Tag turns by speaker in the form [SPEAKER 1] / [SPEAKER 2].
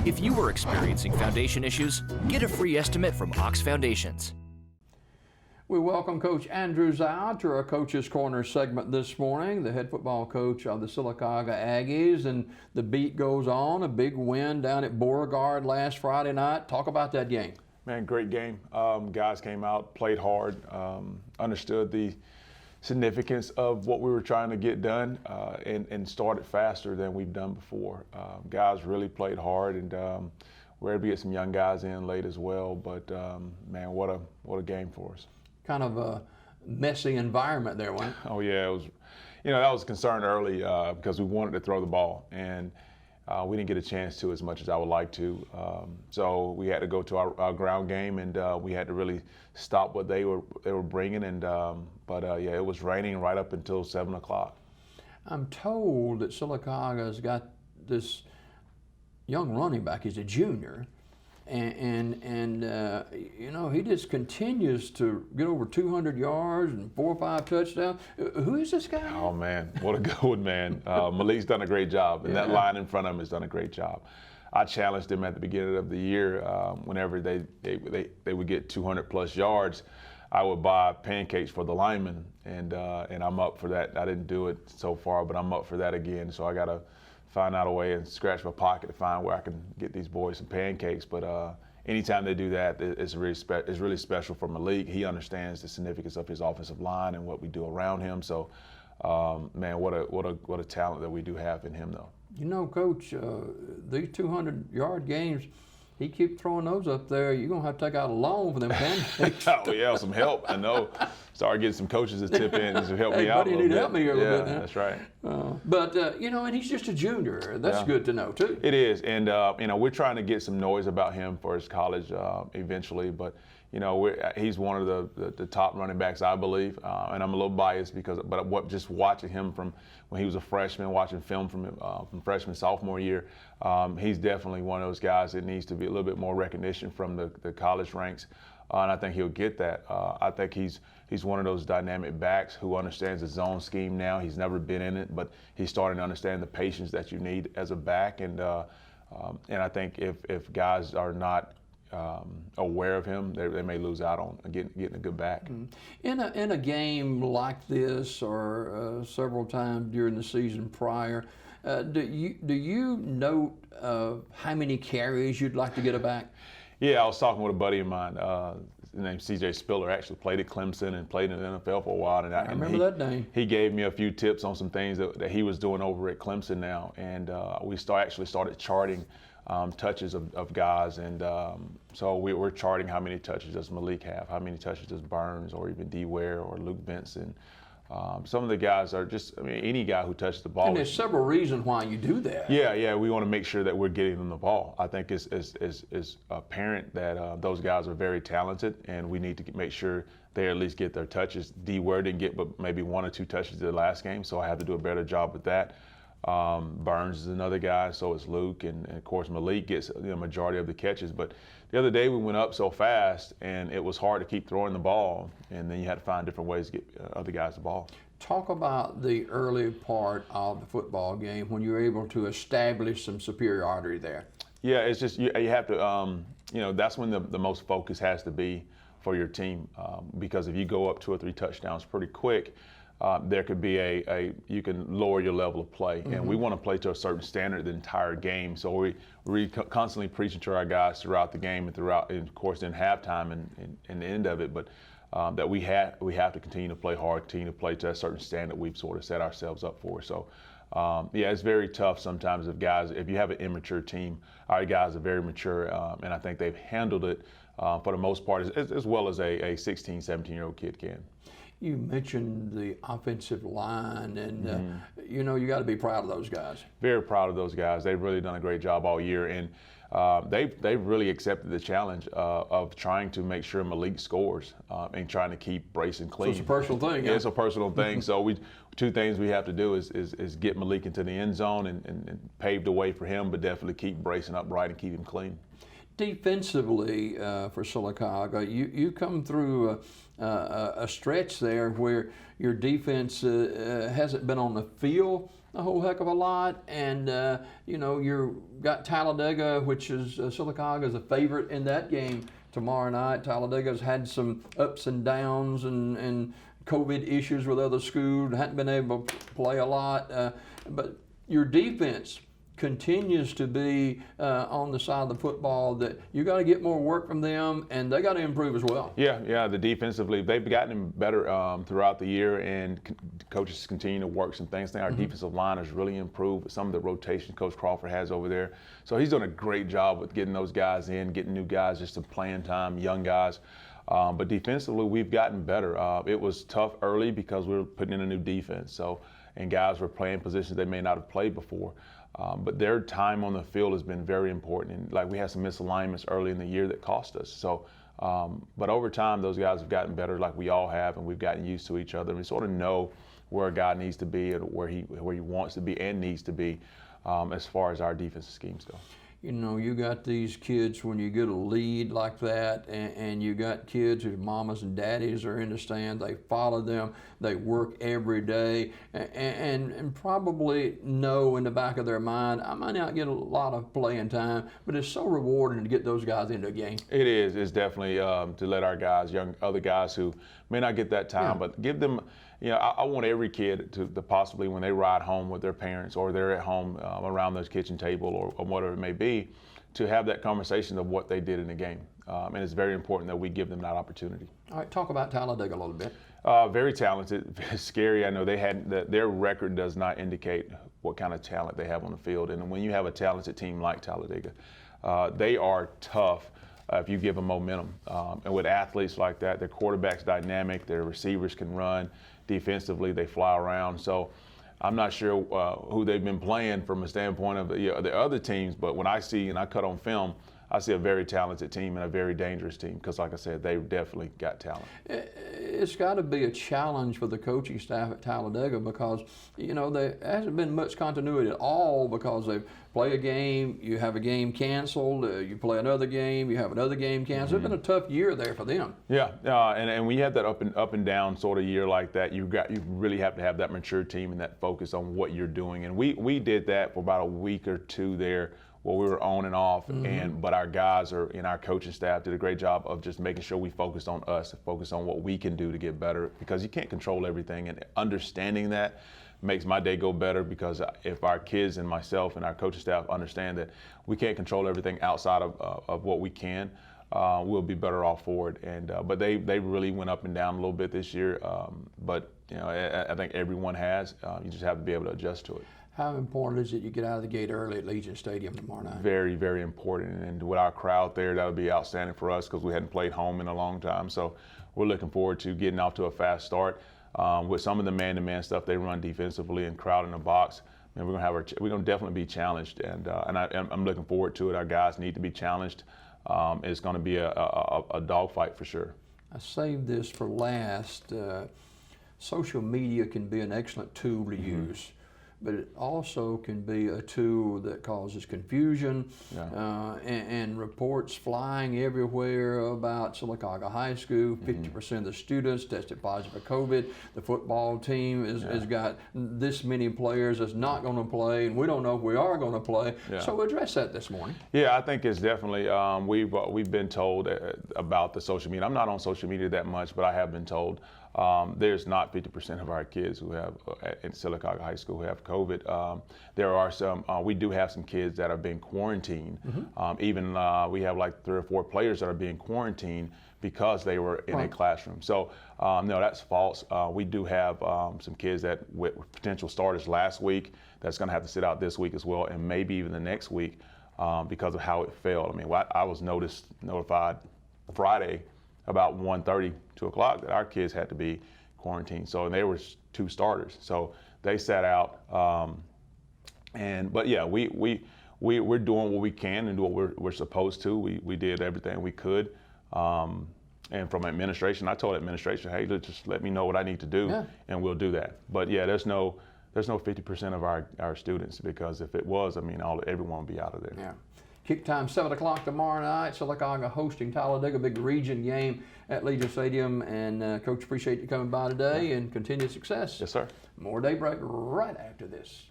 [SPEAKER 1] If you are experiencing foundation issues, get a free estimate from Ox Foundations.
[SPEAKER 2] We welcome Coach Andrew Zhao to our Coach's Corner segment this morning, the head football coach of the Sylacauga Aggies, and the beat goes on. A big win down at Beauregard last Friday night. Talk about that game.
[SPEAKER 3] Man, great game. Guys came out, played hard, understood the significance of what we were trying to get done, and started faster than we've done before. Guys really played hard, and we're able to get some young guys in late as well. But man, what a game for us.
[SPEAKER 2] Kind of a messy environment there, wasn't it?
[SPEAKER 3] Oh yeah, it was. You know, that was a concern early because we wanted to throw the ball, and we didn't get a chance to as much as I would like to. So we had to go to our ground game, and we had to really stop what they were bringing. And but yeah, it was raining right up until 7 o'clock.
[SPEAKER 2] I'm told that Sylacauga's got this young running back. He's a junior, and you know, he just continues to get over 200 yards and 4 or 5 touchdowns. Who is this guy?
[SPEAKER 3] Oh man, what a good one, man. Malik's done a great job, and that line in front of him has done a great job. I challenged him at the beginning of the year. Whenever they would get 200 plus yards, I would buy pancakes for the linemen, and I'm up for that. I didn't do it so far, but I'm up for that again. So I got to find out a way and scratch my pocket to find where I can get these boys some pancakes. But anytime they do that, it's really special for Malik. He understands the significance of his offensive line and what we do around him. So, man, what a talent that we do have in him, though.
[SPEAKER 2] You know, Coach, these 200-yard games, he keep throwing those up there. You're going to have to take out a loan for them pancakes.
[SPEAKER 3] Oh, yeah, some help. I know. Started getting some coaches to tip in and to help me out
[SPEAKER 2] buddy,
[SPEAKER 3] a little
[SPEAKER 2] you need
[SPEAKER 3] bit.
[SPEAKER 2] to help me here a little bit.
[SPEAKER 3] Yeah, that's right.
[SPEAKER 2] But, you know, and he's just a junior. That's good to know, too.
[SPEAKER 3] It is. And, you know, we're trying to get some noise about him for his college eventually. But, you know, he's one of the top running backs, I believe. And I'm a little biased but just watching him from when he was a freshman, watching film from freshman, sophomore year, he's definitely one of those guys that needs to be a little bit more recognition from the college ranks. And I think he'll get that. I think he's one of those dynamic backs who understands the zone scheme now. He's never been in it, but he's starting to understand the patience that you need as a back. And I think if guys are not aware of him, they may lose out on getting a good back.
[SPEAKER 2] In a game like this, or several times during the season prior, do you note how many carries you'd like to get a back?
[SPEAKER 3] Yeah, I was talking with a buddy of mine, named C.J. Spiller, actually played at Clemson and played in the NFL for a while. And
[SPEAKER 2] I remember that name.
[SPEAKER 3] He gave me a few tips on some things that he was doing over at Clemson now. And we actually started charting touches of guys. And so we're charting how many touches does Malik have, how many touches does Burns or even D. Ware or Luke Benson. Some of the guys are just, I mean, any guy who touches the ball.
[SPEAKER 2] And there's several reasons why you do that.
[SPEAKER 3] Yeah, we want to make sure that we're getting them the ball. I think it's apparent that those guys are very talented, and we need to make sure they at least get their touches. D. Ware didn't get but maybe 1 or 2 touches the last game, so I have to do a better job with that. Burns is another guy, so is Luke, and of course Malik gets the majority of the catches. But the other day we went up so fast, and it was hard to keep throwing the ball, and then you had to find different ways to get other guys the ball.
[SPEAKER 2] Talk about the early part of the football game when you were able to establish some superiority there.
[SPEAKER 3] Yeah, it's just you have to, you know, that's when the most focus has to be for your team, because if you go up 2 or 3 touchdowns pretty quick, there could be you can lower your level of play. And we want to play to a certain standard the entire game. So we're constantly preaching to our guys throughout the game and of course, in halftime and the end of it. But that we have to continue to play hard, continue to play to a certain standard we've sort of set ourselves up for. So, yeah, it's very tough sometimes if you have an immature team. Our guys are very mature, and I think they've handled it for the most part as well as a 16, 17-year-old kid can.
[SPEAKER 2] You mentioned the offensive line, and you know, you got to be proud of those guys.
[SPEAKER 3] Very proud of those guys. They've really done a great job all year, and they've really accepted the challenge of trying to make sure Malik scores and trying to keep Brayson clean.
[SPEAKER 2] So it's a personal thing.
[SPEAKER 3] Yeah, it's a personal thing. So two things we have to do is get Malik into the end zone and pave the way for him, but definitely keep Brayson upright and keep him clean.
[SPEAKER 2] Defensively, for Sylacauga, you come through a stretch there where your defense hasn't been on the field a whole heck of a lot. And, you know, you've got Talladega, which is Sylacauga is a favorite in that game tomorrow night. Talladega's had some ups and downs and COVID issues with other schools, hadn't been able to play a lot. But your defense continues to be on the side of the football that you got to get more work from them, and they got to improve as well.
[SPEAKER 3] Yeah. The defensively, they've gotten better throughout the year, and coaches continue to work some things. I think our defensive line has really improved with some of the rotation Coach Crawford has over there. So he's done a great job with getting those guys in, getting new guys just some playing time, young guys. But defensively, we've gotten better. It was tough early because we were putting in a new defense, and guys were playing positions they may not have played before. But their time on the field has been very important. And like we had some misalignments early in the year that cost us. So, but over time, those guys have gotten better, like we all have, and we've gotten used to each other. And we sort of know where a guy needs to be and where he wants to be and needs to be as far as our defensive schemes go.
[SPEAKER 2] You know, you got these kids when you get a lead like that, and you got kids whose mamas and daddies are in the stand. They follow them. They work every day, and probably know in the back of their mind, I might not get a lot of playing time, but it's so rewarding to get those guys into a game.
[SPEAKER 3] It is. It's definitely to let our guys, other guys who may not get that time, but give them. You know, I want every kid to possibly, when they ride home with their parents or they're at home around their kitchen table or whatever it may be, to have that conversation of what they did in the game. And it's very important that we give them that opportunity.
[SPEAKER 2] All right, talk about Talladega a little bit.
[SPEAKER 3] Very talented, scary. I know their record does not indicate what kind of talent they have on the field. And when you have a talented team like Talladega, they are tough. If you give them momentum. And with athletes like that, their quarterback's dynamic, their receivers can run. Defensively, they fly around. So I'm not sure who they've been playing from a standpoint of the other teams, but when I see and I cut on film, I see a very talented team and a very dangerous team because, like I said, they've definitely got talent.
[SPEAKER 2] It's got to be a challenge for the coaching staff at Talladega because, you know, there hasn't been much continuity at all because they play a game, you have a game canceled, you play another game, you have another game canceled. It's been a tough year there for them.
[SPEAKER 3] Yeah, and when you have that up and down sort of year like that, you really have to have that mature team and that focus on what you're doing. And we did that for about a week or two there. Well, we were on and off, but our guys and our coaching staff did a great job of just making sure we focused on us, focused on what we can do to get better, because you can't control everything, and understanding that makes my day go better, because if our kids and myself and our coaching staff understand that we can't control everything outside of what we can, we'll be better off for it. And but they really went up and down a little bit this year, but you know, I think everyone has. You just have to be able to adjust to it.
[SPEAKER 2] How important is it you get out of the gate early at Legion Stadium tomorrow night?
[SPEAKER 3] Very, very important. And with our crowd there, that'll be outstanding for us because we hadn't played home in a long time. So we're looking forward to getting off to a fast start. With some of the man-to-man stuff they run defensively and crowd in the box, and we're gonna definitely be challenged. And I'm looking forward to it. Our guys need to be challenged. It's going to be a dogfight for sure.
[SPEAKER 2] I saved this for last. Social media can be an excellent tool to use, but it also can be a tool that causes confusion and reports flying everywhere about Sylacauga High School. 50% of the students tested positive for COVID. The football team has got this many players that's not going to play, and we don't know if we are going to play. So address that this morning.
[SPEAKER 3] Yeah, I think it's definitely, we've been told about the social media. I'm not on social media that much, but I have been told there's not 50% of our kids who have in Sylacauga High School who have COVID. There are some. We do have some kids that are being quarantined. Even we have like 3 or 4 players that are being quarantined because they were in a classroom. So no, that's false. We do have some kids that with potential starters last week that's going to have to sit out this week as well, and maybe even the next week because of how it failed. I mean, I was notified Friday about 1:30, 2 o'clock that our kids had to be quarantined. So, and there were 2 starters. So they sat out. But yeah, we're doing what we can and do what we're supposed to. We did everything we could. And from administration, I told administration, hey, just let me know what I need to do, and we'll do that. But yeah, there's no 50% of our students, because if it was, I mean, everyone would be out of there.
[SPEAKER 2] Yeah. Kick time 7 o'clock tomorrow night. Sylacauga hosting Talladega, big region game at Legion Stadium. And Coach, appreciate you coming by today and continued success.
[SPEAKER 3] Yes, sir.
[SPEAKER 2] More Daybreak right after this.